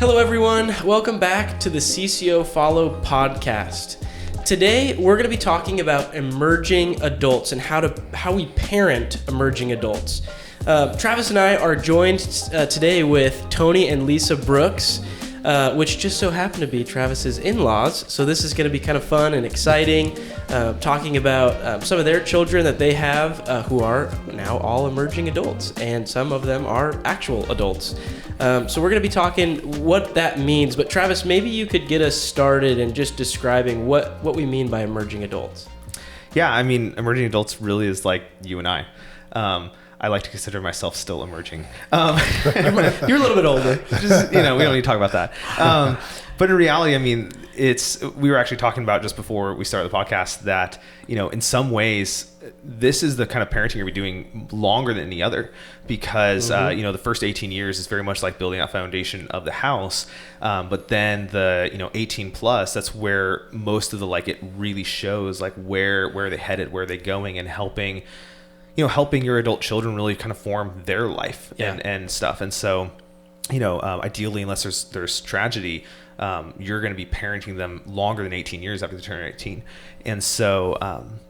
Hello everyone, welcome back to the CCO Follow podcast. Today we're going to be talking about emerging adults and how we parent emerging adults. Travis and I are joined today with Tony and Lisa Brooks, which just so happen to be Travis's in-laws. So this is going to be kind of fun and exciting, talking about some of their children that they have who are now all emerging adults, and some of them are actual adults. So we're going to be talking what that means. But Travis, maybe you could get us started in just describing what we mean by emerging adults. Yeah, I mean, emerging adults really is like you and I. I like to consider myself still emerging. You're a little bit older. We don't need to talk about that. But in reality, I mean, we were actually talking about just before we started the podcast that, in some ways, this is the kind of parenting you're be doing longer than any other because, the first 18 years is very much like building that foundation of the house. But then the, 18 plus, that's where most of the, it really shows where they headed, where they're going, and helping your adult children really kind of form their life and stuff. And so, ideally, unless there's tragedy, you're going to be parenting them longer than 18 years after they turn 18. And so,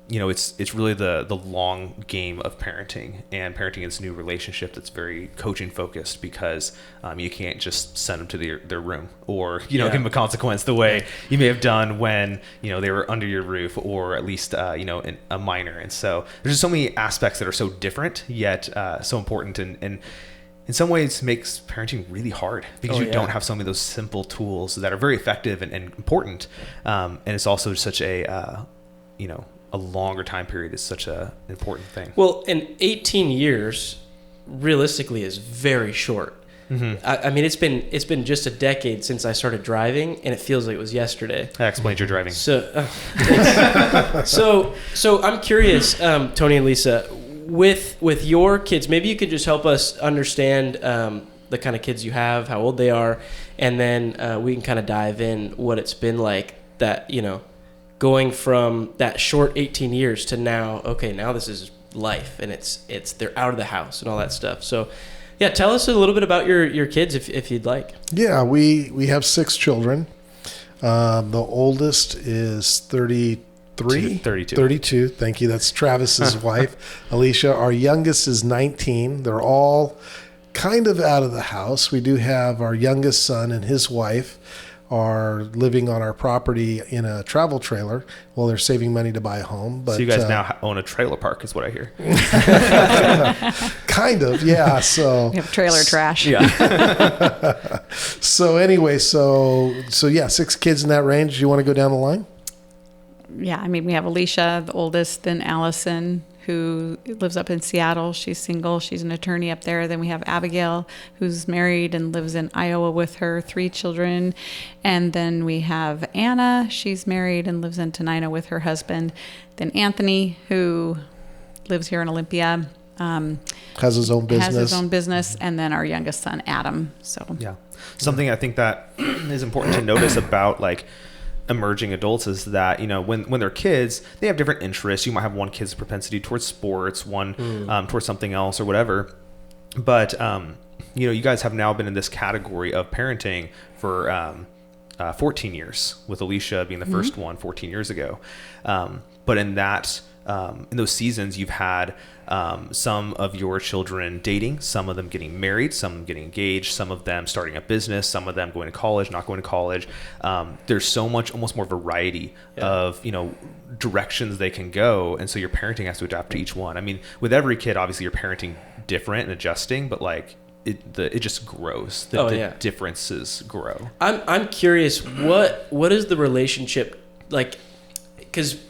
it's really the long game of parenting, and parenting is a new relationship that's very coaching focused because you can't just send them to their room or, give them a consequence the way you may have done when, they were under your roof, or at least, a minor. And so there's just so many aspects that are so different yet so important, and in some ways makes parenting really hard because you don't have some of those simple tools that are very effective and important. And it's also such a longer time period is such an important thing. Well, and 18 years realistically is very short. Mm-hmm. I mean, it's been just a decade since I started driving, and it feels like it was yesterday. That explains your driving. So I'm curious, Tony and Lisa, with your kids, maybe you could just help us understand the kind of kids you have, how old they are, and then we can kind of dive in what it's been like that, going from that short 18 years to now this is life, and it's they're out of the house and all that stuff. So yeah, tell us a little bit about your kids if you'd like. Yeah, we have 6 children. The oldest is 32. Thank you. That's Travis's wife, Alicia. Our youngest is 19. They're all kind of out of the house. We do have our youngest son and his wife are living on our property in a travel trailer while they're saving money to buy a home. But, so you guys now own a trailer park is what I hear. Kind of, yeah. So we have trailer trash. Yeah. So anyway, so yeah, 6 kids in that range. Do you want to go down the line? Yeah, I mean, we have Alicia, the oldest, then Allison, who lives up in Seattle. She's single. She's an attorney up there. Then we have Abigail, who's married and lives in Iowa with her 3 children. And then we have Anna. She's married and lives in Tenina with her husband. Then Anthony, who lives here in Olympia. Has his own business. And then our youngest son, Adam. So yeah, something I think that is important to notice about emerging adults is that when they're kids, they have different interests. You might have one kid's propensity towards sports, one towards something else or whatever. But you guys have now been in this category of parenting for 14 years, with Alicia being the first one 14 years ago. But in those seasons, you've had some of your children dating, some of them getting married, some of them getting engaged, some of them starting a business, some of them going to college, not going to college. There's so much, almost more variety of, directions they can go. And so your parenting has to adapt to each one. I mean, with every kid, obviously you're parenting different and adjusting, but it just grows. The differences grow. I'm curious, what is the relationship like? Because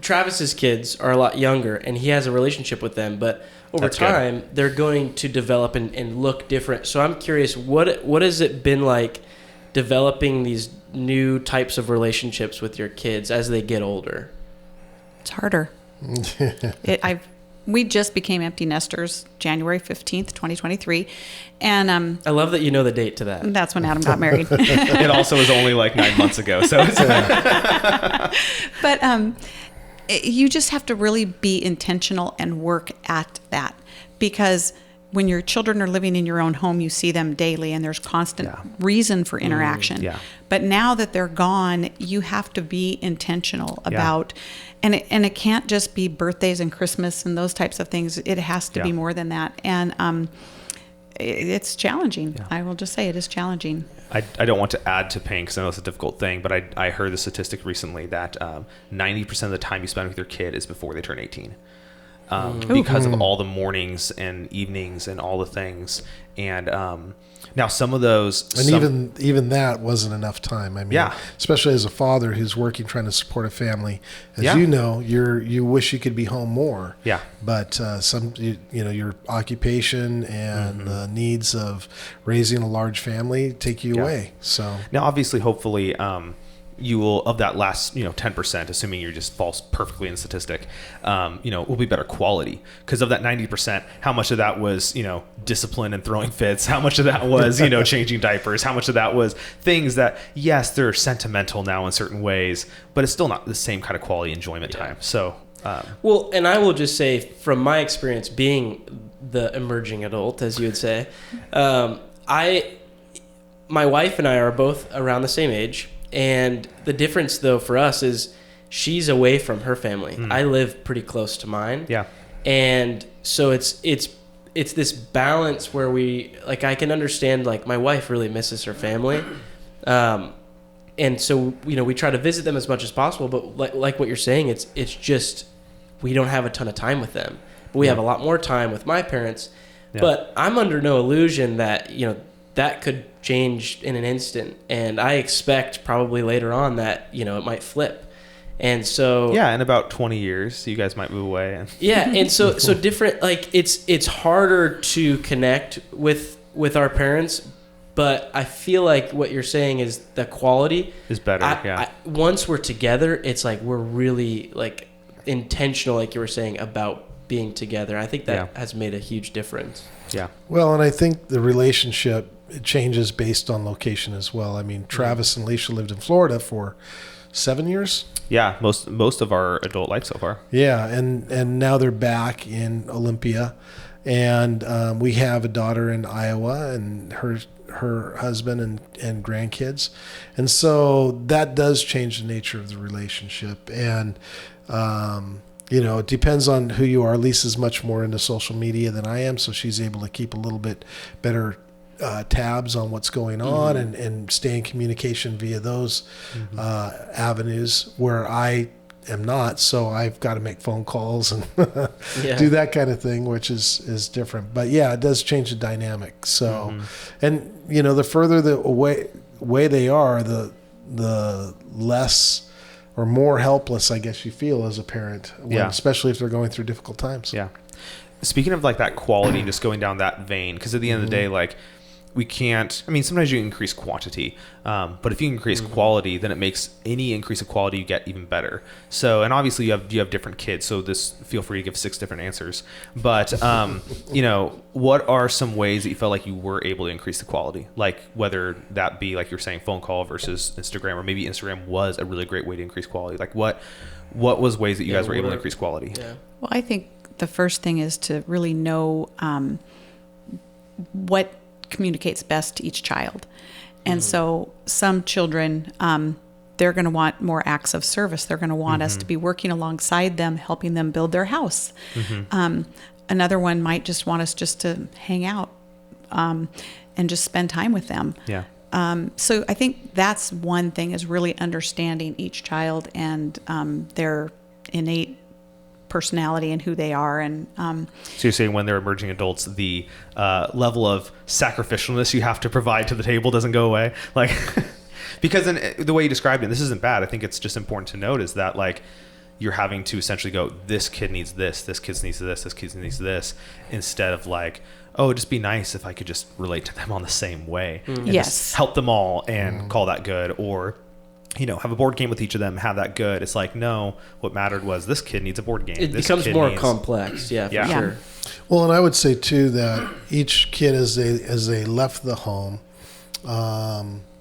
Travis's kids are a lot younger, and he has a relationship with them, but over time they're going to develop and look different. So I'm curious, what has it been like developing these new types of relationships with your kids as they get older? It's harder. We just became empty nesters January 15th, 2023. And I love that you know the date to that. That's when Adam got married. It also was only 9 months ago. So it's But you just have to really be intentional and work at that, because when your children are living in your own home, you see them daily and there's constant reason for interaction. Yeah. But now that they're gone, you have to be intentional about, and it can't just be birthdays and Christmas and those types of things. It has to be more than that. And it's challenging. Yeah. I will just say it is challenging. I don't want to add to pain because I know it's a difficult thing, but I heard the statistic recently that 90% of the time you spend with your kid is before they turn 18. Because of all the mornings and evenings and all the things. And now some of those... And even that wasn't enough time. I mean, especially as a father who's working, trying to support a family. As you know, you wish you could be home more. Yeah. But your occupation and the needs of raising a large family take you away. So now, obviously, hopefully... you will, of that last 10%, assuming you just falls perfectly in the statistic, will be better quality. Because of that 90%, how much of that was discipline and throwing fits? How much of that was changing diapers? How much of that was things that, yes, they're sentimental now in certain ways, but it's still not the same kind of quality enjoyment time. So well, and I will just say from my experience being the emerging adult, as you would say, my wife and I are both around the same age. And the difference, though, for us is she's away from her family. I live pretty close to mine. Yeah. And so it's this balance where I can understand, my wife really misses her family. And so, we try to visit them as much as possible. But like what you're saying, it's just we don't have a ton of time with them. But we have a lot more time with my parents. Yeah. But I'm under no illusion that, that could change in an instant. And I expect probably later on that, it might flip. And so... Yeah, in about 20 years, you guys might move away. Yeah, and so different, it's harder to connect with our parents, but I feel like what you're saying is the quality... is better, once we're together, it's we're really, intentional, like you were saying, about being together. I think that has made a huge difference. Yeah. Well, and I think the relationship... it changes based on location as well. I mean, Travis and Alicia lived in Florida for 7 years. Yeah, most of our adult life so far. Yeah, and now they're back in Olympia, and we have a daughter in Iowa and her husband and grandkids, and so that does change the nature of the relationship. And it depends on who you are. Lisa's much more into social media than I am, so she's able to keep a little bit better tabs on what's going on and stay in communication via those avenues, where I am not. So I've got to make phone calls and do that kind of thing, which is different. But yeah, it does change the dynamic. So, and the further the away they are, the less or more helpless, I guess, you feel as a parent, especially if they're going through difficult times. Yeah. Speaking of that quality, just going down that vein, because at the end of the day, we can't, sometimes you increase quantity, but if you increase quality, then it makes any increase of quality you get even better. So, and obviously you have different kids, so feel free to give 6 different answers. But, what are some ways that you felt like you were able to increase the quality? Whether that be, like you're saying, phone call versus Instagram, or maybe Instagram was a really great way to increase quality. What was ways that you guys were able to increase quality? Yeah. Well, I think the first thing is to really know what communicates best to each child. And so some children, they're going to want more acts of service. They're going to want us to be working alongside them, helping them build their house. Another one might just want us just to hang out and just spend time with them. Yeah. So I think that's one thing, is really understanding each child and their innate personality and who they are. And so you're saying when they're emerging adults, the level of sacrificialness you have to provide to the table doesn't go away, because in the way you described it, this isn't bad. I think it's just important to note is that you're having to essentially go, this kid needs this kid needs this kid needs this, instead of it'd just be nice if I could just relate to them on the same way and just help them all and call that good, or have a board game with each of them, have that good. It's no, what mattered was this kid needs a board game. It becomes more complex. Yeah, for sure. Well, and I would say too that each kid, as they left the home,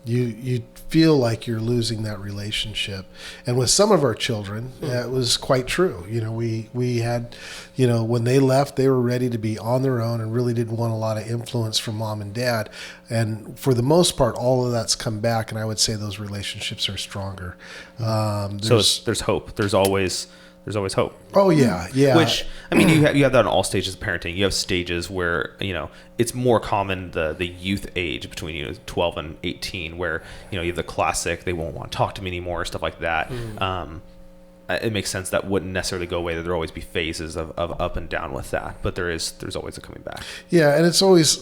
you feel like you're losing that relationship. And with some of our children, that was quite true. We had, when they left, they were ready to be on their own and really didn't want a lot of influence from mom and dad. And for the most part, all of that's come back, and I would say those relationships are stronger. So there's hope. There's always hope. Oh yeah. Which, I mean, you have that in all stages of parenting. You have stages where, it's more common, the youth age between 12 and 18, where, you have the classic, they won't want to talk to me anymore, stuff like that. It makes sense that wouldn't necessarily go away, that there'll always be phases of up and down with that, but there's always a coming back. Yeah, and it's always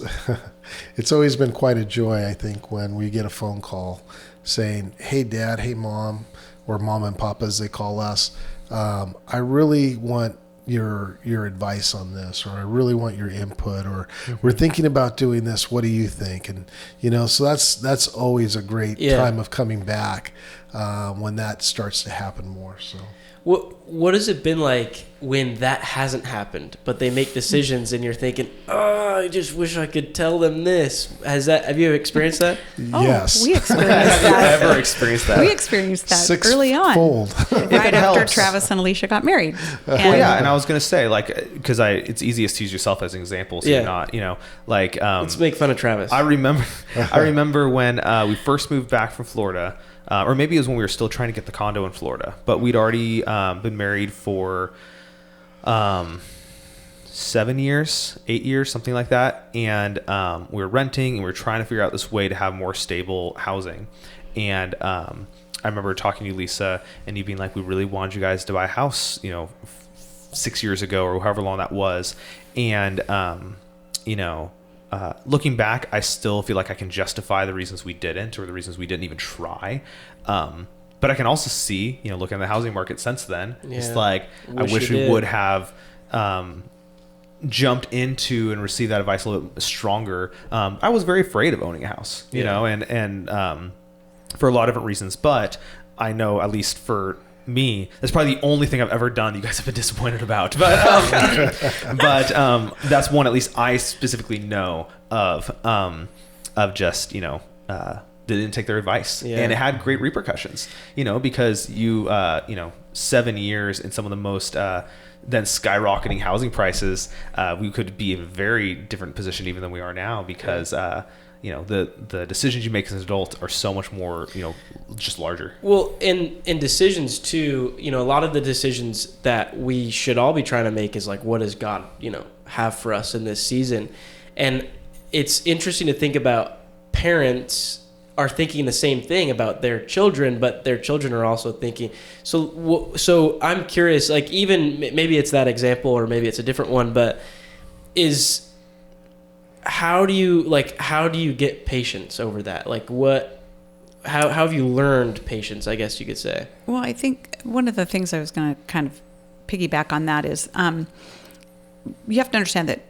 been quite a joy, I think, when we get a phone call saying, "Hey Dad, hey Mom," or Mom and Papa as they call us, I really want your advice on this, or I really want your input, or we're thinking about doing this. What do you think? And so that's always a great time of coming back when that starts to happen more. So what has it been like when that hasn't happened, but they make decisions and you're thinking, oh, I just wish I could tell them this? Have you ever experienced that? Yes. We experienced Have that. you ever experienced that? We experienced that early on. Sixfold. Right after helps. Travis and Alicia got married. Well, yeah, and I was gonna say, because it's easiest to use yourself as an example, so you're not, Let's make fun of Travis. I remember when we first moved back from Florida, or maybe it was when we were still trying to get the condo in Florida, but we'd already been married for 7 years, 8 years, something like that, and we were renting, and we were trying to figure out this way to have more stable housing. And I remember talking to you, Lisa, and you being like, we really wanted you guys to buy a house, 6 years ago, or however long that was. And looking back, I still feel like I can justify the reasons we didn't, or the reasons we didn't even try. But I can also see, looking at the housing market since then, it's like, I wish we would have jumped into and received that advice a little bit stronger. I was very afraid of owning a house, and for a lot of different reasons. But I know, at least for me, that's probably the only thing I've ever done you guys have been disappointed about. But that's one at least I specifically know of just, they didn't take their advice, and it had great repercussions, because 7 years in some of the most then skyrocketing housing prices, we could be in a very different position even than we are now, because the decisions you make as an adult are so much more, just larger. Well, in decisions too, a lot of the decisions that we should all be trying to make is like, what does God, have for us in this season? And it's interesting to think about parents are thinking the same thing about their children, but their children are also thinking. So I'm curious, like, even maybe it's that example, or maybe it's a different one, but how do you get patience over that? Like, how have you learned patience, I guess you could say? Well, I think one of the things I was going to kind of piggyback on that is you have to understand that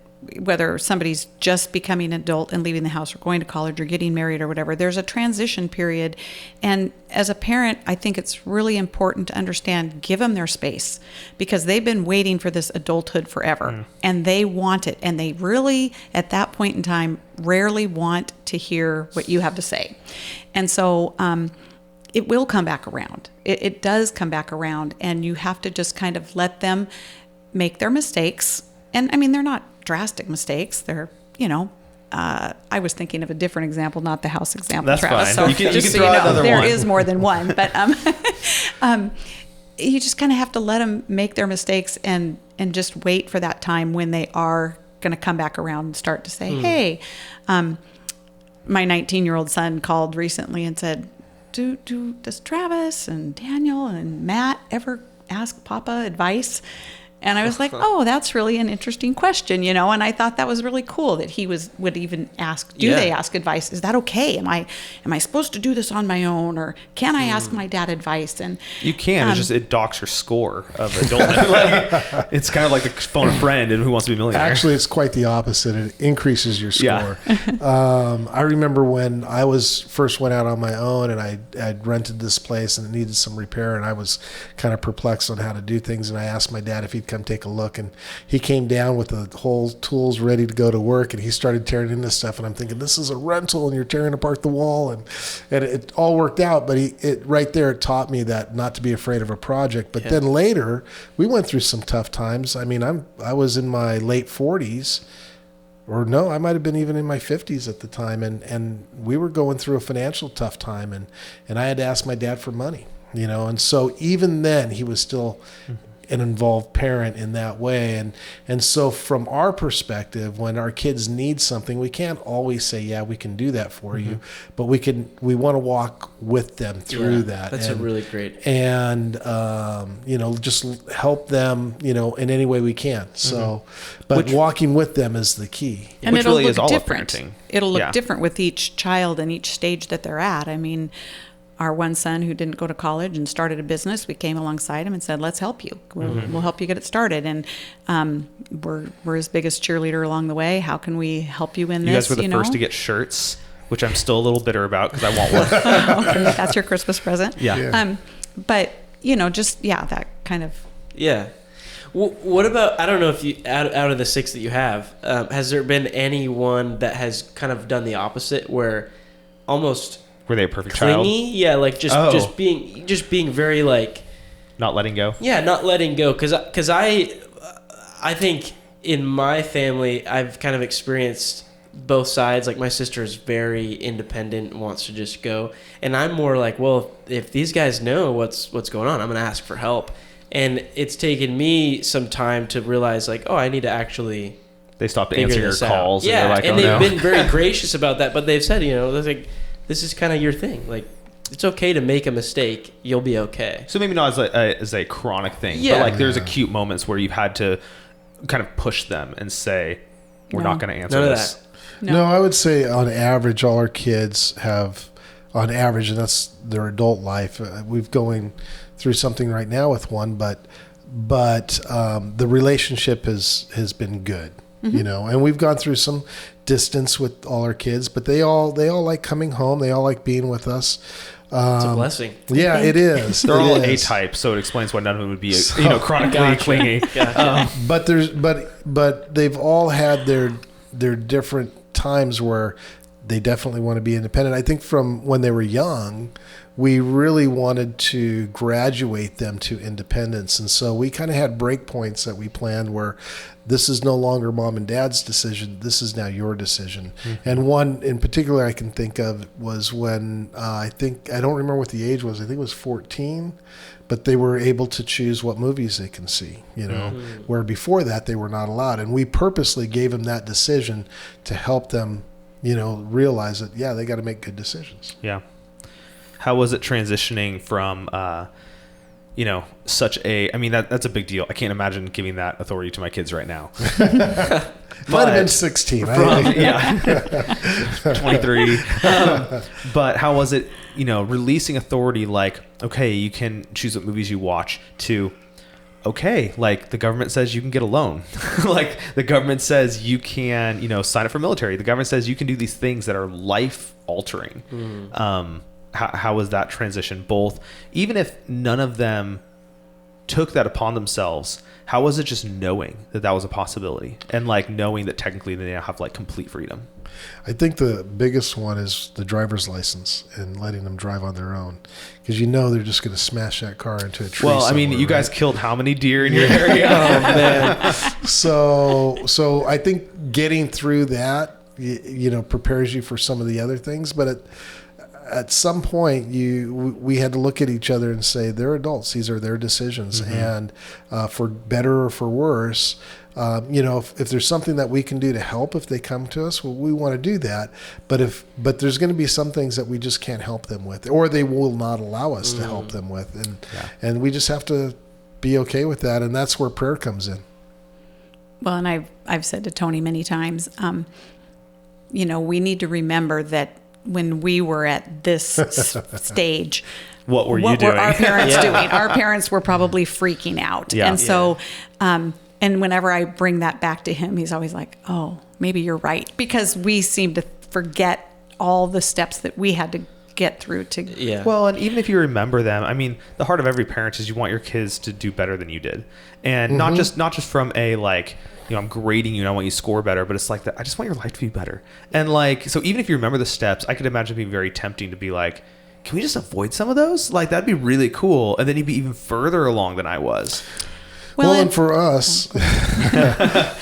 whether somebody's just becoming an adult and leaving the house, or going to college, or getting married, or whatever, there's a transition period. And as a parent, I think it's really important to understand, give them their space, because they've been waiting for this adulthood forever, and they want it. And they really, at that point in time, rarely want to hear what you have to say. And so it will come back around. It does come back around, and you have to just kind of let them make their mistakes. And I mean, they're not drastic mistakes. They're, I was thinking of a different example, not the house example. That's Travis. fine. So You can just so throw you know, another there one. is more than one, but you just kind of have to let them make their mistakes and just wait for that time when they are going to come back around and start to say, hey, my 19-year-old son called recently and said, does Travis and Daniel and Matt ever ask Papa advice? And I was like, oh, that's really an interesting question, and I thought that was really cool that he would even ask, do they ask advice? Is that okay? Am I supposed to do this on my own, or can I ask my dad advice? And you can. It's just, it docks your score of adulthood. It's kind of like the phone a friend and Who Wants to Be a Millionaire. Actually, it's quite the opposite. It increases your score. I remember when I first went out on my own, and I'd rented this place, and it needed some repair, and I was kind of perplexed on how to do things, and I asked my dad if he'd come come take a look. And he came down with the whole tools ready to go to work, and he started tearing into stuff. And I'm thinking, this is a rental, and you're tearing apart the wall. And it all worked out. But right there, it taught me that not to be afraid of a project. But then later, we went through some tough times. I mean, I was in my late 40s. Or no, I might have been even in my 50s at the time, and we were going through a financial tough time, and I had to ask my dad for money, and so even then he was still an involved parent in that way, and so from our perspective, when our kids need something, we can't always say, yeah, we can do that for you, but we want to walk with them through that. That's a really great, and just help them, in any way we can. So, but walking with them is the key. And Which it'll really is look all of different. parenting. It'll look different with each child and each stage that they're at. I mean, our one son who didn't go to college and started a business, we came alongside him and said, let's help you. We'll help you get it started. And we're his biggest cheerleader along the way. How can we help you in this? You guys were the first to get shirts, which I'm still a little bitter about because I want one. Okay, that's your Christmas present. Yeah. But, that kind of. Yeah. What about, I don't know if you, out of the 6 that you have, has there been anyone that has kind of done the opposite where almost Were they a perfect clingy? child? Yeah, like just being very like Not letting go? Yeah, not letting go. Because I think in my family, I've kind of experienced both sides. Like my sister is very independent, wants to just go, and I'm more like, well, if these guys know what's going on, I'm going to ask for help. And it's taken me some time to realize, like, oh, I need to actually. They stopped answering your calls. Yeah, and, like, and oh, they've no. been very gracious about that. But they've said, they're like, this is kind of your thing. Like, it's okay to make a mistake. You'll be okay. So maybe not as a chronic thing, Yeah. but like there's acute moments where you've had to kind of push them and say, we're not going to answer None of this. that. No, I would say on average, all our kids have, on average, and that's their adult life. We've going through something right now with one, but the relationship has been good, and we've gone through some distance with all our kids, but they all like coming home. They all like being with us. It's a blessing. Yeah, it is. They're all is. A-type, so it explains why none of them would be, chronically clingy. Gotcha. But they've all had their different times where they definitely want to be independent. I think from when they were young, we really wanted to graduate them to independence. And so we kind of had break points that we planned where this is no longer mom and dad's decision. This is now your decision. Mm-hmm. And one in particular I can think of was when I don't remember what the age was. I think it was 14, but they were able to choose what movies they can see, where before that they were not allowed. And we purposely gave them that decision to help them, realize that, they got to make good decisions. Yeah. How was it transitioning from, such a, I mean, that's a big deal. I can't imagine giving that authority to my kids right now. Might have been 16. 23. But how was it, releasing authority like, okay, you can choose what movies you watch to, okay, like the government says you can get a loan. Like the government says you can, sign up for military. The government says you can do these things that are life altering. How was that transition? Both, even if none of them took that upon themselves, how was it just knowing that was a possibility and like knowing that technically they now have like complete freedom? I think the biggest one is the driver's license and letting them drive on their own, because they're just going to smash that car into a tree. Well, I mean, you guys killed how many deer in your area? Oh man. So I think getting through that, prepares you for some of the other things, but at some point we had to look at each other and say, they're adults, these are their decisions. And for better or for worse, if there's something that we can do to help if they come to us, well, we want to do that. But there's going to be some things that we just can't help them with, or they will not allow us to help them with. And we just have to be okay with that. And that's where prayer comes in. Well, and I've said to Tony many times, we need to remember that when we were at this stage, what were you doing? What were our parents doing? Our parents were probably freaking out. Yeah. And so, and whenever I bring that back to him, he's always like, oh, maybe you're right. Because we seem to forget all the steps that we had to get through to. Yeah. Well, and even if you remember them, I mean, the heart of every parent is you want your kids to do better than you did, and not just from a like, I'm grading you and I want you to score better, but it's like that. I just want your life to be better. And like, so even if you remember the steps, I could imagine it being very tempting to be like, can we just avoid some of those? Like, that'd be really cool. And then you'd be even further along than I was. Well, and for us,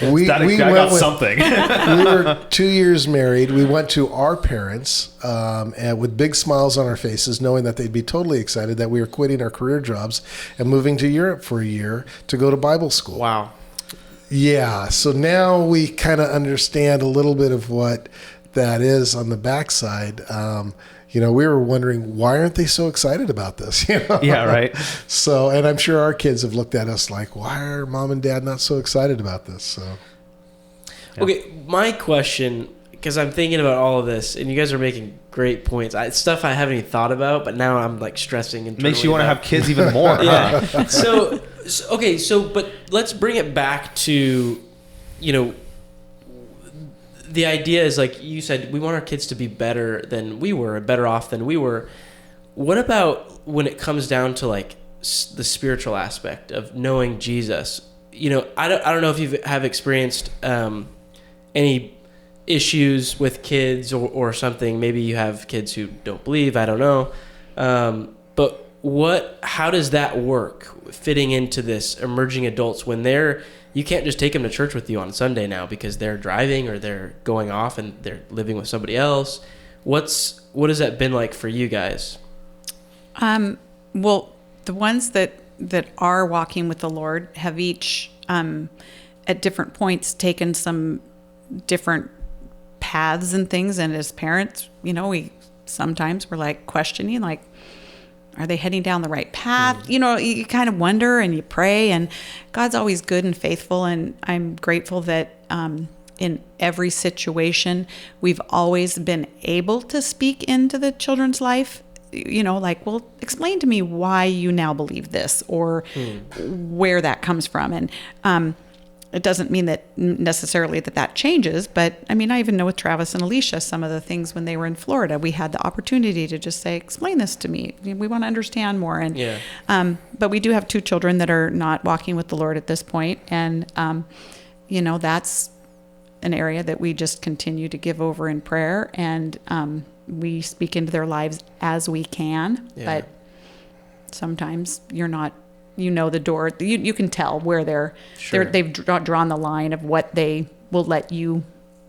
we got something. We were 2 years married. We went to our parents and with big smiles on our faces, knowing that they'd be totally excited that we were quitting our career jobs and moving to Europe for a year to go to Bible school. Wow. Yeah. So now we kind of understand a little bit of what that is on the backside. We were wondering, why aren't they so excited about this? Yeah, right. So, and I'm sure our kids have looked at us like, why are mom and dad not so excited about this? So, yeah. Okay, my question, because I'm thinking about all of this, and you guys are making great points. It's stuff I haven't even thought about, but now I'm like stressing. Makes you want to have kids even more. Yeah. Huh? But let's bring it back to, the idea is, like you said, we want our kids to be better than we were, better off than we were. What about when it comes down to like the spiritual aspect of knowing Jesus? I don't know if you have experienced any issues with kids or something. Maybe you have kids who don't believe. I don't know. But how does that work fitting into this emerging adults when you can't just take them to church with you on Sunday now because they're driving or they're going off and they're living with somebody else? What has that been like for you guys? Well, the ones that are walking with the Lord have each at different points taken some different paths and things. And as parents, we sometimes we're like questioning, like, are they heading down the right path? You kind of wonder and you pray, and God's always good and faithful. And I'm grateful that in every situation, we've always been able to speak into the children's life. Like, well, explain to me why you now believe this or where that comes from. And it doesn't mean that necessarily that changes, but I mean, I even know with Travis and Alicia, some of the things when they were in Florida, we had the opportunity to just say, explain this to me. We want to understand more. And, but we do have 2 children that are not walking with the Lord at this point. And, that's an area that we just continue to give over in prayer, and we speak into their lives as we can, but sometimes you're not, the door, you can tell where they've drawn the line of what they will let you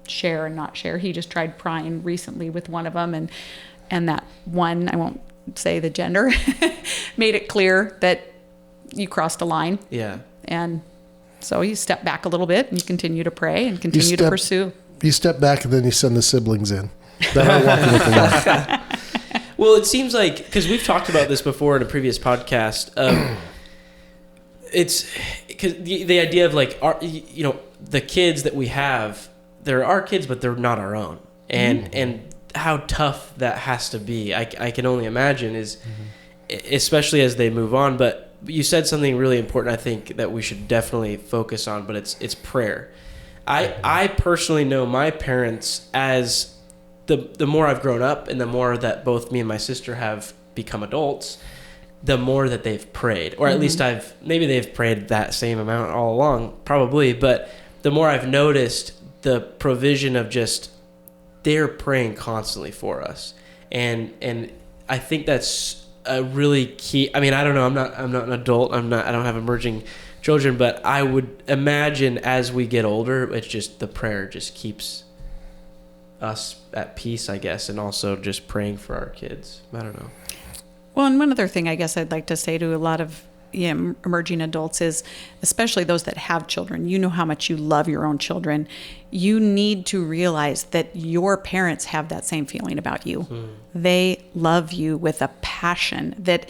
share and not share. He just tried prying recently with one of them, and that one, I won't say the gender, made it clear that you crossed a line. Yeah. And so you step back a little bit and you continue to pray and continue to pursue. You step back and then you send the siblings in. That are walking with the Lord. Well, it seems like, because we've talked about this before in a previous podcast, it's because the idea of like the kids that we have, they're our kids, but they're not our own, and how tough that has to be. I can only imagine especially as they move on. But you said something really important, I think, that we should definitely focus on. But it's prayer. I personally know my parents as the more I've grown up and the more that both me and my sister have become adults, the more that they've prayed, or at least maybe they've prayed that same amount all along, probably, but the more I've noticed the provision of just, they're praying constantly for us. And I think that's a really key. I mean, I don't know, I'm not an adult. I don't have emerging children, but I would imagine as we get older, it's just the prayer just keeps us at peace, I guess, and also just praying for our kids. I don't know. Well, and one other thing I guess I'd like to say to a lot of emerging adults is, especially those that have children, how much you love your own children. You need to realize that your parents have that same feeling about you. They love you with a passion that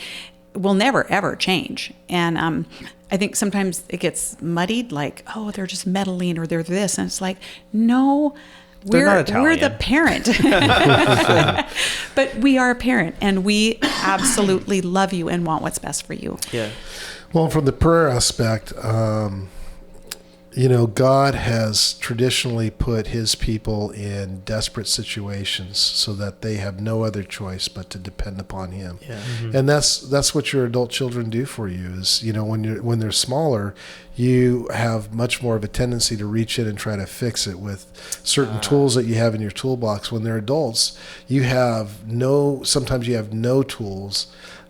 will never, ever change. And I think sometimes it gets muddied, like, oh, they're just meddling or they're this. And it's like, no, we're the parent. But we are a parent, and we absolutely love you and want what's best for you. Yeah. Well, from the prayer aspect, God has traditionally put his people in desperate situations so that they have no other choice but to depend upon him. Yeah. And that's what your adult children do for you is, when they're smaller, you have much more of a tendency to reach in and try to fix it with certain tools that you have in your toolbox. When they're adults, sometimes you have no tools.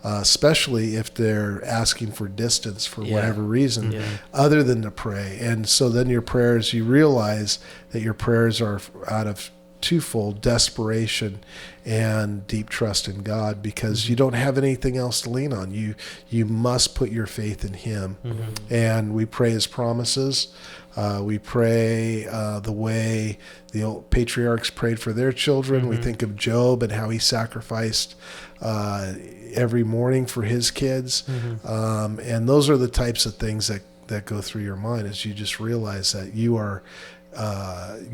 Especially if they're asking for distance for whatever reason, other than to pray. And so then you realize that your prayers are out of twofold: desperation and deep trust in God, because you don't have anything else to lean on. You must put your faith in him. And we pray his promises. We pray the way the old patriarchs prayed for their children. We think of Job and how he sacrificed every morning for his kids. And those are the types of things that go through your mind as you just realize that you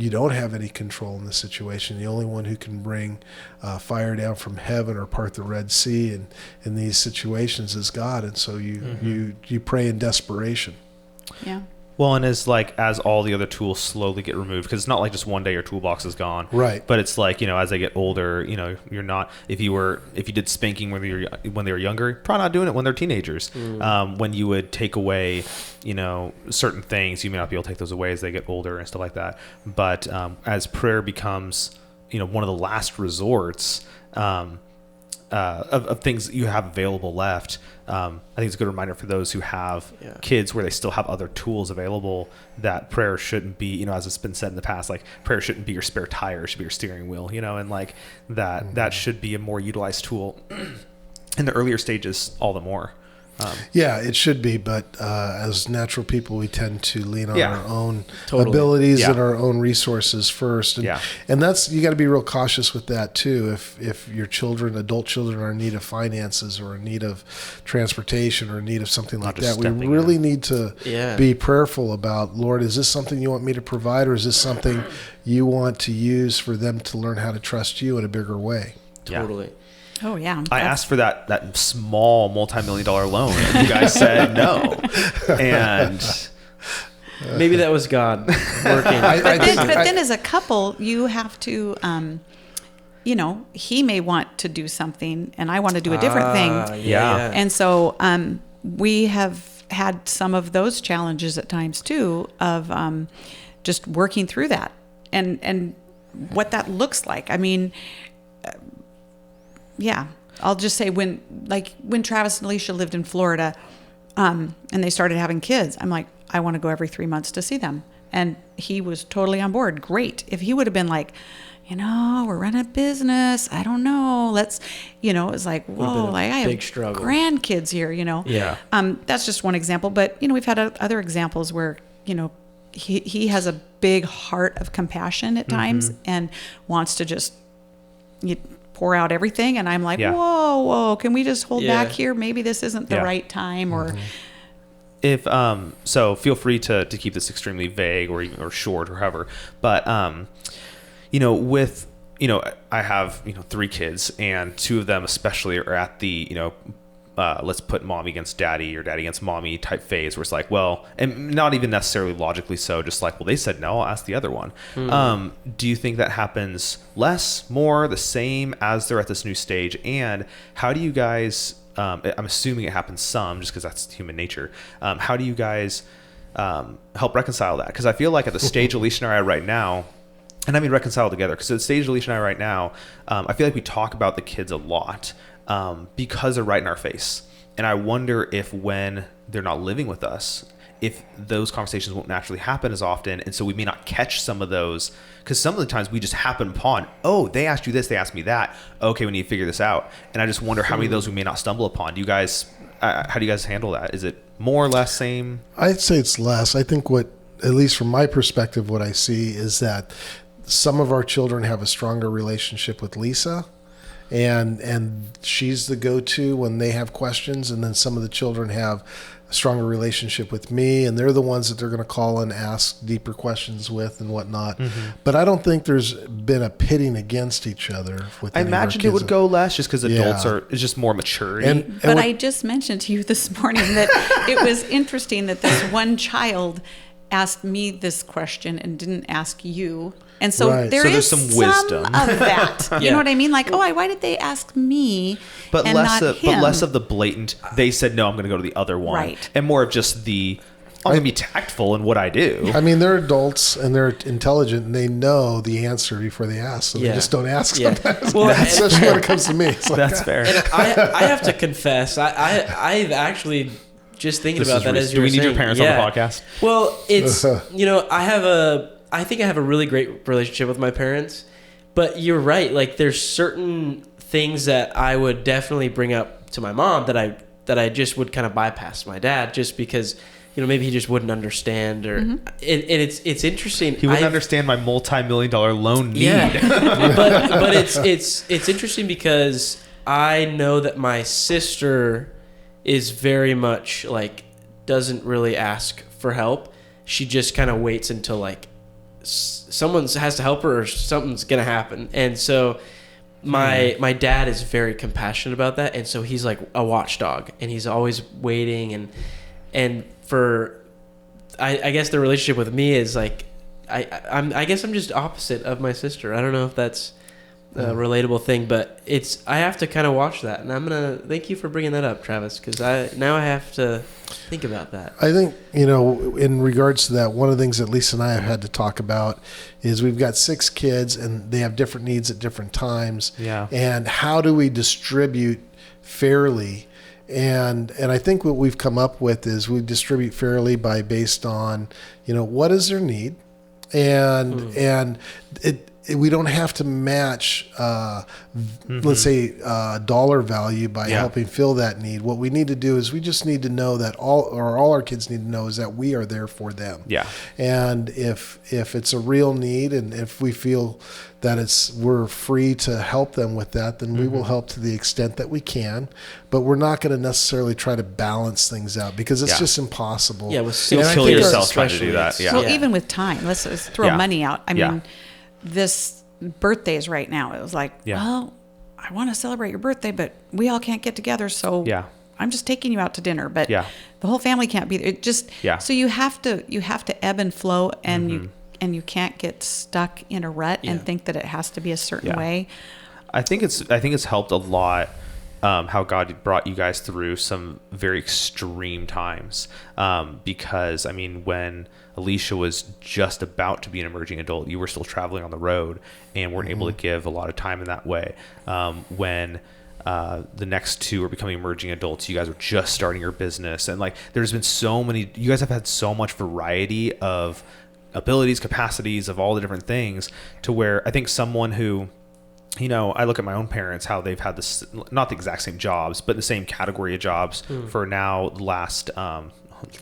don't have any control in the situation. The only one who can bring fire down from heaven or part the Red Sea in these situations is God. And so you pray in desperation. Yeah. Well, and as all the other tools slowly get removed, because it's not like just one day your toolbox is gone, right? But it's like, as they get older, you're not, if you did spanking when they were younger, you're probably not doing it when they're teenagers. When you would take away, certain things, you may not be able to take those away as they get older and stuff like that. But as prayer becomes, one of the last resorts of things you have available left. I think it's a good reminder for those who have kids where they still have other tools available, that prayer shouldn't be, as it's been said in the past, like prayer shouldn't be your spare tire, it should be your steering wheel, and like that should be a more utilized tool in the earlier stages, all the more. Yeah, it should be, but as natural people, we tend to lean on our own Totally. and our own resources first, and that's, you got to be real cautious with that too. If your adult children, are in need of finances or in need of transportation or in need of something like that, we really need to be prayerful about, Lord, is this something you want me to provide, or is this something you want to use for them to learn how to trust you in a bigger way? Totally. Oh yeah. I asked for that small multi-million-dollar loan, and you guys said no. And maybe that was God working. But then as a couple, you have to, he may want to do something and I want to do a different thing. Yeah. And so we have had some of those challenges at times too, of just working through that and what that looks like. I mean, I'll just say when Travis and Alicia lived in Florida, and they started having kids, I'm like, I want to go every 3 months to see them. And he was totally on board. Great. If he would have been like, we're running a business, I don't know, let's, it's like, whoa, I have big struggle. Grandkids here, Yeah. That's just one example. But, we've had other examples where, he has a big heart of compassion at times and wants to just pour out everything, and I'm like, whoa, can we just hold back here? Maybe this isn't the right time, or if so feel free to keep this extremely vague or short or however, but with I have 3 kids, and 2 of them especially are at the let's put mommy against daddy or daddy against mommy type phase, where it's like, well, and not even necessarily logically so, just like, well, they said no, I'll ask the other one. Do you think that happens less, more, the same as they're at this new stage? And how do you guys, I'm assuming it happens some, just because that's human nature, how do you guys help reconcile that? Because I feel like at the stage Alicia and I are right now, and I mean reconcile together, because at the stage Alicia and I are right now, I feel like we talk about the kids a lot, because they're right in our face. And I wonder if when they're not living with us, if those conversations won't naturally happen as often. And so we may not catch some of those, because some of the times we just happen upon, oh, they asked you this, they asked me that. Okay, we need to figure this out. And I just wonder how many of those we may not stumble upon. Do you guys, how do you guys handle that? Is it more or less same? I'd say it's less. I think at least from my perspective, what I see is that some of our children have a stronger relationship with Lisa, and she's the go-to when they have questions, and then some of the children have a stronger relationship with me, and they're the ones that they're going to call and ask deeper questions with and whatnot. But I don't think there's been a pitting against each other with I imagined it would go less, just because adults it's just more maturity. But I just mentioned to you this morning that it was interesting that this one child asked me this question and didn't ask you. And so Right. there So is there's some wisdom. of that. You Yeah. know what I mean? Like, why did they ask me But and less not him? but less of the blatant, they said, no, I'm going to go to the other one. Right. And more of just I'm going to be tactful in what I do. I mean, they're adults and they're intelligent and they know the answer before they ask. So Yeah. they just don't ask Yeah. sometimes. Well, Especially when it comes to me. It's like, That's fair. And I have to confess, I've actually just thinking about that as you Do were we need your saying. parents Yeah. on the podcast? Well, it's I think I have a really great relationship with my parents, but you're right. Like there's certain things that I would definitely bring up to my mom that I just would kind of bypass my dad just because maybe he just wouldn't understand or it's interesting. He wouldn't understand my multi-million-dollar loan need. Yeah, but it's interesting because I know that my sister is very much like doesn't really ask for help. She just kind of waits until like someone has to help her or something's gonna happen. And so my dad is very compassionate about that, and so he's like a watchdog, and he's always waiting. And for I guess the relationship with me is like I guess I'm just opposite of my sister. I don't know if that's a relatable thing, but I have to kind of watch that, and I'm gonna thank you for bringing that up, Travis, because I have to think about that. I think, in regards to that, one of the things that Lisa and I have had to talk about is we've got 6 kids and they have different needs at different times. Yeah. And how do we distribute fairly? And I think what we've come up with is we distribute fairly based on, what is their need? And we don't have to match, let's say, dollar value by helping fill that need. What we need to do is we just need to know that all our kids need to know is that we are there for them. Yeah. And if it's a real need, and if we feel that we're free to help them with that, then we will help to the extent that we can. But we're not going to necessarily try to balance things out because it's just impossible. Yeah, with You'll And I kill think yourself trying to especially do that. Yeah. Well, even with time, let's throw Yeah. money out. I Yeah. mean, this birthdays right now, it was like, well, I want to celebrate your birthday, but we all can't get together, so I'm just taking you out to dinner. But the whole family can't be there. It just so you have to ebb and flow, and you can't get stuck in a rut and think that it has to be a certain way. I think it's helped a lot. How God brought you guys through some very extreme times. Because I mean, when Alicia was just about to be an emerging adult, you were still traveling on the road and weren't able to give a lot of time in that way. When the next 2 are becoming emerging adults, you guys were just starting your business, and like there's been so many. You guys have had so much variety of abilities, capacities, of all the different things, to where I think someone who, I look at my own parents, how they've had this, not the exact same jobs, but the same category of jobs for now the last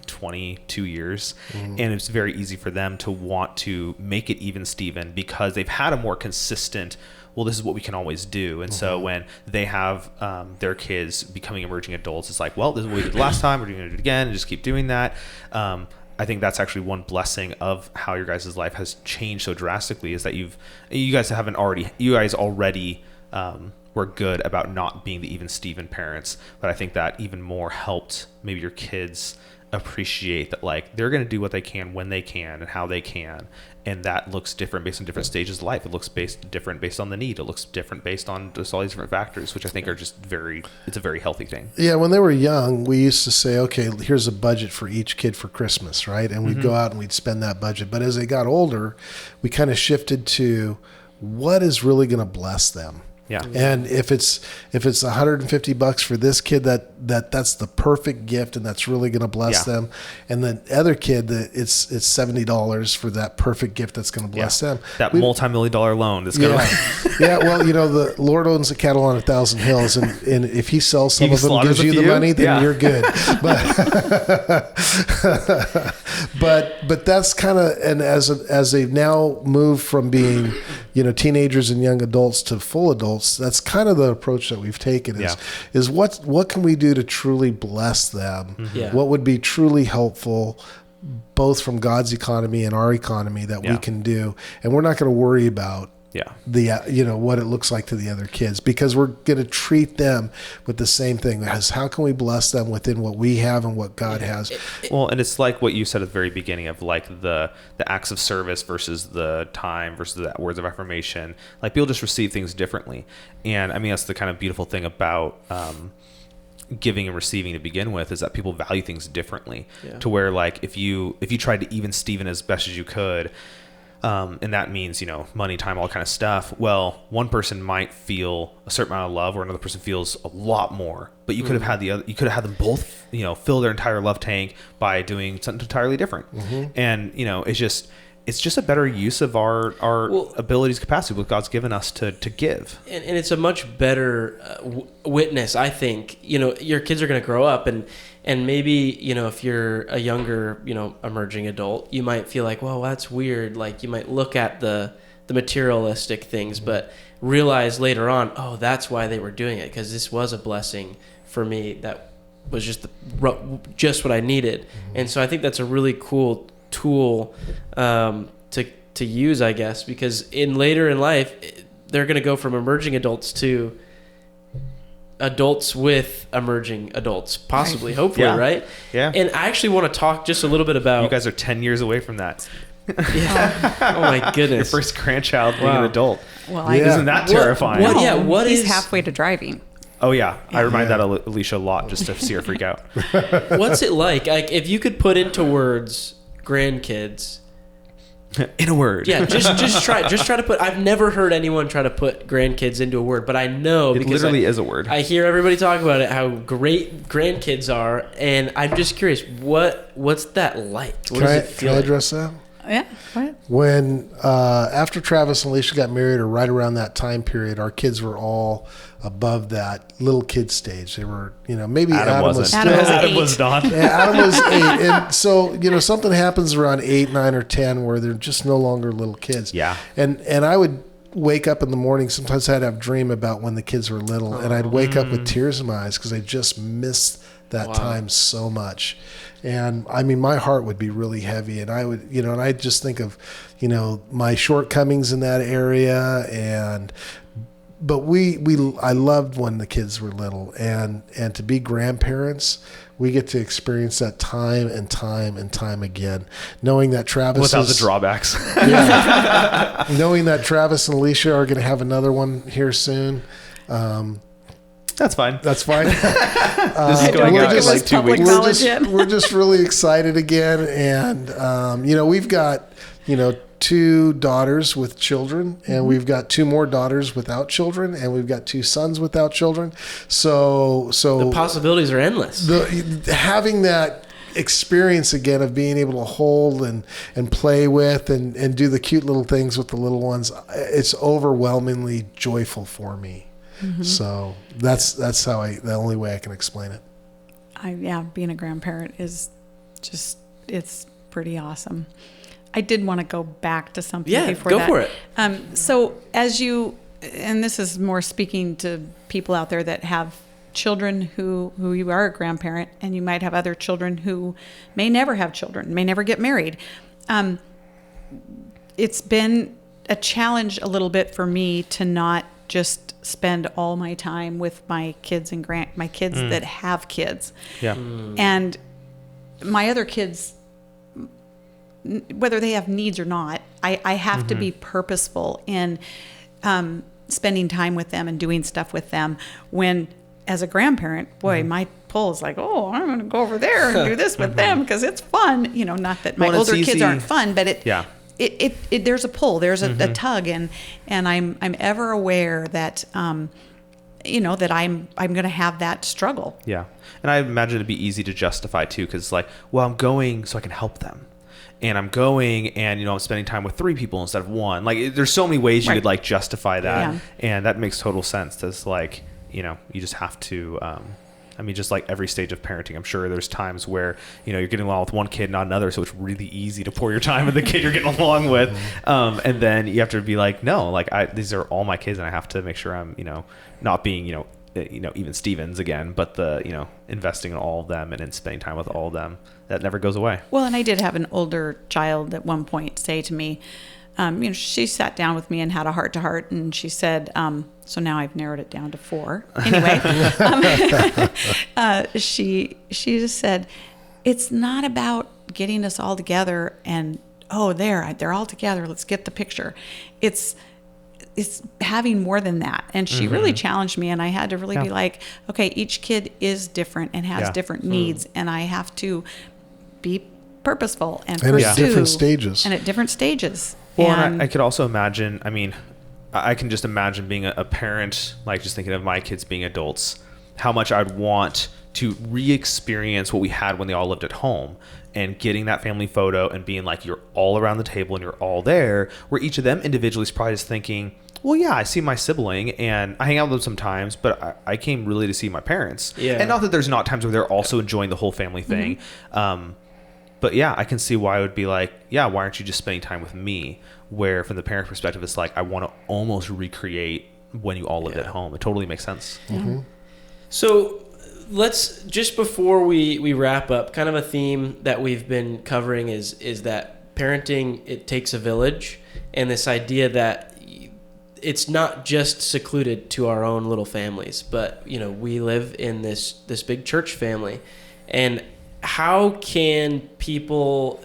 22 years. And it's very easy for them to want to make it even Steven because they've had a more consistent, well, this is what we can always do. And so when they have their kids becoming emerging adults, it's like, well, this is what we did last time, we're going to do it again, and just keep doing that. I think that's actually one blessing of how your guys' life has changed so drastically, is that you guys already were good about not being the even Steven parents. But I think that even more helped maybe your kids appreciate that, like, they're going to do what they can when they can and how they can. And that looks different based on different stages of life. It looks different based on the need. It looks different based on just all these different factors, which I think are just it's a very healthy thing. Yeah, when they were young, we used to say, okay, here's a budget for each kid for Christmas, right? And we'd go out and we'd spend that budget. But as they got older, we kind of shifted to what is really going to bless them. Yeah. And if it's $150 for this kid, that's the perfect gift, and that's really going to bless them. And the other kid, it's $70 for that perfect gift that's going to bless them. That multi-million-dollar loan that's going to. Yeah. Well, the Lord owns the cattle on 1,000 hills, and if He sells some of them, gives you the money, then you're good. But that's kind of, and as they've now moved from being teenagers and young adults to full adults, that's kind of the approach that we've taken is what can we do to truly bless them? What would be truly helpful, both from God's economy and our economy, that we can do. And we're not going to worry about Yeah. What it looks like to the other kids, because we're going to treat them with the same thing as how can we bless them within what we have and what God has. Well, and it's like what you said at the very beginning of like the acts of service versus the time versus the words of affirmation. Like people just receive things differently. And I mean, that's the kind of beautiful thing about giving and receiving to begin with, is that people value things differently. To where like if you tried to even Steven as best as you could, and that means, money, time, all kind of stuff. Well, one person might feel a certain amount of love, or another person feels a lot more. But you could have had you could have had them both, fill their entire love tank by doing something entirely different. Mm-hmm. And it's just a better use of our abilities, capacity, what God's given us to give. And it's a much better witness, I think. Your kids are going to grow up, and maybe, if you're a younger, emerging adult, you might feel like, well, that's weird. Like you might look at the materialistic things, but realize later on, oh, that's why they were doing it, because this was a blessing for me. That was just what I needed. And so I think that's a really cool tool to use, I guess, because later in life, they're going to go from emerging adults to adults with emerging adults, possibly, hopefully, right? Yeah. And I actually want to talk just a little bit about... You guys are 10 years away from that. Yeah. Oh my goodness. Your first grandchild being an adult. Well, Isn't that terrifying? He's halfway to driving. Oh yeah. I remind that of Alicia a lot just to see her freak out. What's it like? Like if you could put into words grandkids... In a word. Yeah, just try to put... I've never heard anyone try to put grandkids into a word, but I know it literally is a word. I hear everybody talk about it, how great grandkids are, and I'm just curious, what's that like? What does it feel Can I like? address that? Yeah, go ahead. When after Travis and Alicia got married, or right around that time period, our kids were all above that little kid stage. They were, maybe Adam was still. Adam was not. Adam was 8. And so, something happens around 8, 9, or 10 where they're just no longer little kids. Yeah. And I would wake up in the morning. Sometimes I'd have a dream about when the kids were little, and I'd wake up with tears in my eyes because I just missed that time so much. And I mean, my heart would be really heavy, and I would, and I just think of, my shortcomings in that area. But I loved when the kids were little, and to be grandparents, we get to experience that time and time and time again, knowing that Travis without the drawbacks. Knowing that Travis and Alicia are going to have another one here soon. That's fine. That's fine. This is going out in like 2 weeks. We're just really excited again. And, we've got, 2 daughters with children, and we've got 2 more daughters without children, and we've got 2 sons without children. So the possibilities are endless. Having that experience again of being able to hold and play with and do the cute little things with the little ones, it's overwhelmingly joyful for me. Mm-hmm. So that's the only way I can explain it. Being a grandparent is just, it's pretty awesome. I did want to go back to something before that. Yeah, go for it. So as and this is more speaking to people out there that have children who you are a grandparent, and you might have other children who may never have children, may never get married. It's been a challenge a little bit for me to not just spend all my time with my kids and my kids that have kids. Yeah. And my other kids, whether they have needs or not, I have to be purposeful in spending time with them and doing stuff with them. When, as a grandparent, boy, my pull is like, oh, I'm going to go over there and do this with them because it's fun. Not that my older kids aren't fun, but it there's a pull, there's a tug, and I'm ever aware that that I'm going to have that struggle. Yeah, and I imagine it'd be easy to justify too, because I'm going so I can help them. And I'm going and, I'm spending time with 3 people instead of 1. There's so many ways you could justify that. Yeah. And that makes total sense. That's you just have to, just like every stage of parenting, I'm sure there's times where, you're getting along with one kid, not another. So it's really easy to pour your time with the kid you're getting along with. And then you have to be like, no, these are all my kids, and I have to make sure I'm, not being, even Stevens again, but investing in all of them and in spending time with all of them. That never goes away. Well, and I did have an older child at one point say to me, she sat down with me and had a heart to heart, and she said, so now I've narrowed it down to 4. Anyway, she just said, it's not about getting us all together and, they're all together, let's get the picture. It's having more than that. And she really challenged me, and I had to really be like, okay, each kid is different and has different needs, and I have to be purposeful and pursue. At different stages. And at different stages. Well, and I could also imagine, I can just imagine being a parent, like just thinking of my kids being adults, how much I'd want to re-experience what we had when they all lived at home, and getting that family photo and being like, you're all around the table and you're all there, where each of them individually is probably just thinking, well, yeah, I see my sibling and I hang out with them sometimes, but I came really to see my parents. Yeah. And not that there's not times where they're also enjoying the whole family thing. But yeah, I can see why I would be like, yeah, why aren't you just spending time with me? Where from the parent perspective, it's like, I want to almost recreate when you all lived at home. It totally makes sense. So let's, just before we wrap up, kind of a theme that we've been covering is that parenting, it takes a village, and this idea that it's not just secluded to our own little families, but we live in this big church family. And how can people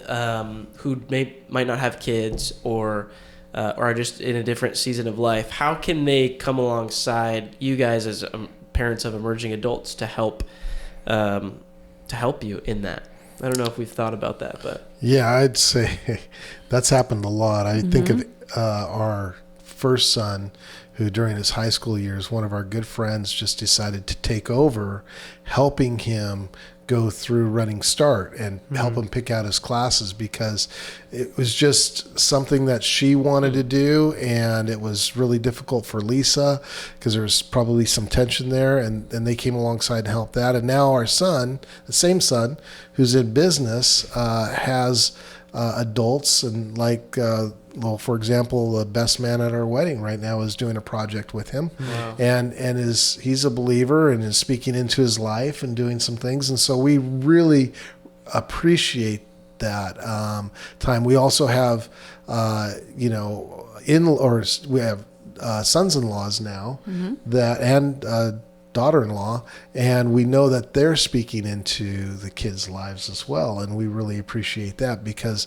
who might not have kids or are just in a different season of life, how can they come alongside you guys as parents of emerging adults to help you in that? I don't know if we've thought about that, but yeah, I'd say that's happened a lot. I think of our first son, who during his high school years, one of our good friends just decided to take over, helping him go through Running Start and help him pick out his classes, because it was just something that she wanted to do, and it was really difficult for Lisa because there was probably some tension there, and they came alongside and helped that. And now our son, the same son, who's in business, has adults, and for example, the best man at our wedding right now is doing a project with him. Wow. and he's a believer and is speaking into his life and doing some things. And so we really appreciate that time. We also have, we have sons-in-laws now and daughter-in-law, and we know that they're speaking into the kids' lives as well, and we really appreciate that, because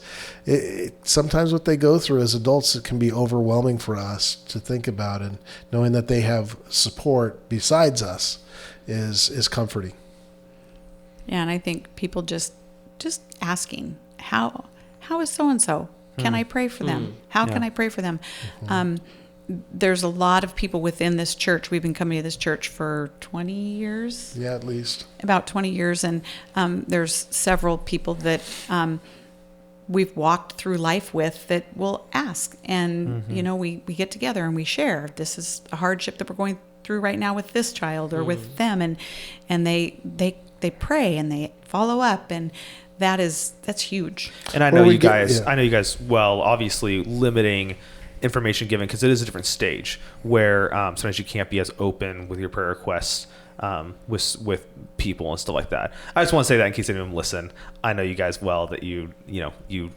sometimes what they go through as adults, it can be overwhelming for us to think about, and knowing that they have support besides us is comforting. Yeah, and I think people just asking, how is so-and-so? Can I pray for them? How can I pray for them? There's a lot of people within this church. We've been coming to this church for 20 years. Yeah, at least. About 20 years. And there's several people that we've walked through life with that will ask. And, we get together and we share. This is a hardship that we're going through right now with this child or with them. And they pray and they follow up. And that's huge. And I know you guys, well, obviously limiting information given, because it is a different stage where sometimes you can't be as open with your prayer requests with people and stuff like that. I just want to say that in case anyone listen. I know you guys well, that you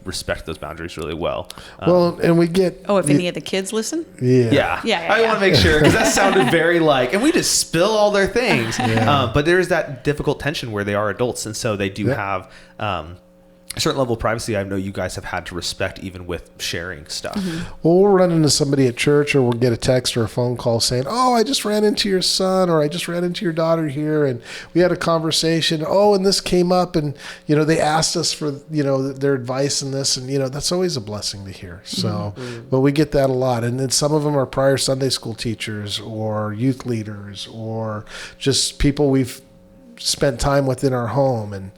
respect those boundaries really well. And we get if any of the kids listen. Yeah. I want to make sure, because that sounded very and we just spill all their things. But there is that difficult tension where they are adults, and so they do have a certain level of privacy. I know you guys have had to respect, even with sharing stuff. Well, we'll run into somebody at church, or we'll get a text or a phone call saying, "Oh, I just ran into your son," or "I just ran into your daughter here, and we had a conversation. Oh, and this came up, and they asked us for their advice in this, and that's always a blessing to hear." So, but we get that a lot, and then some of them are prior Sunday school teachers or youth leaders or just people we've spent time with in our home, and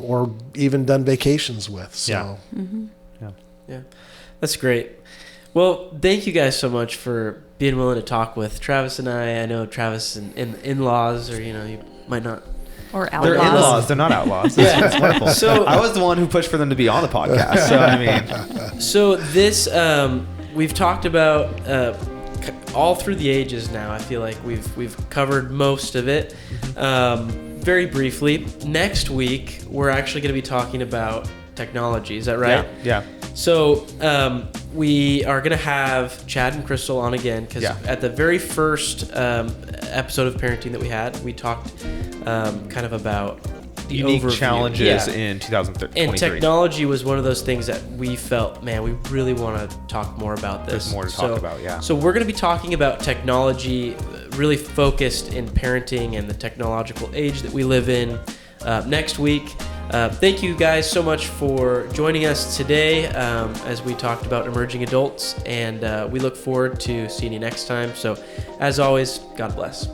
or even done vacations with. So yeah, that's great. Well, thank you guys so much for being willing to talk with Travis and I. I know Travis and in-laws, or you might not, or outlaws. They're in-laws. They're not outlaws. That's wonderful. So I was the one who pushed for them to be on the podcast. So so this we've talked about all through the ages now. I feel like we've covered most of it. Very briefly, next week we're actually going to be talking about technology. Is that right? Yeah. So we are going to have Chad and Crystal on again because at the very first episode of parenting that we had, we talked kind of about the unique overview. challenges in 2023. And technology was one of those things that we felt, man, we really want to talk more about this. There's more to talk about, yeah. So we're going to be talking about technology, really focused in parenting and the technological age that we live in next week. Thank you guys so much for joining us today as we talked about emerging adults, and we look forward to seeing you next time. So as always, God bless.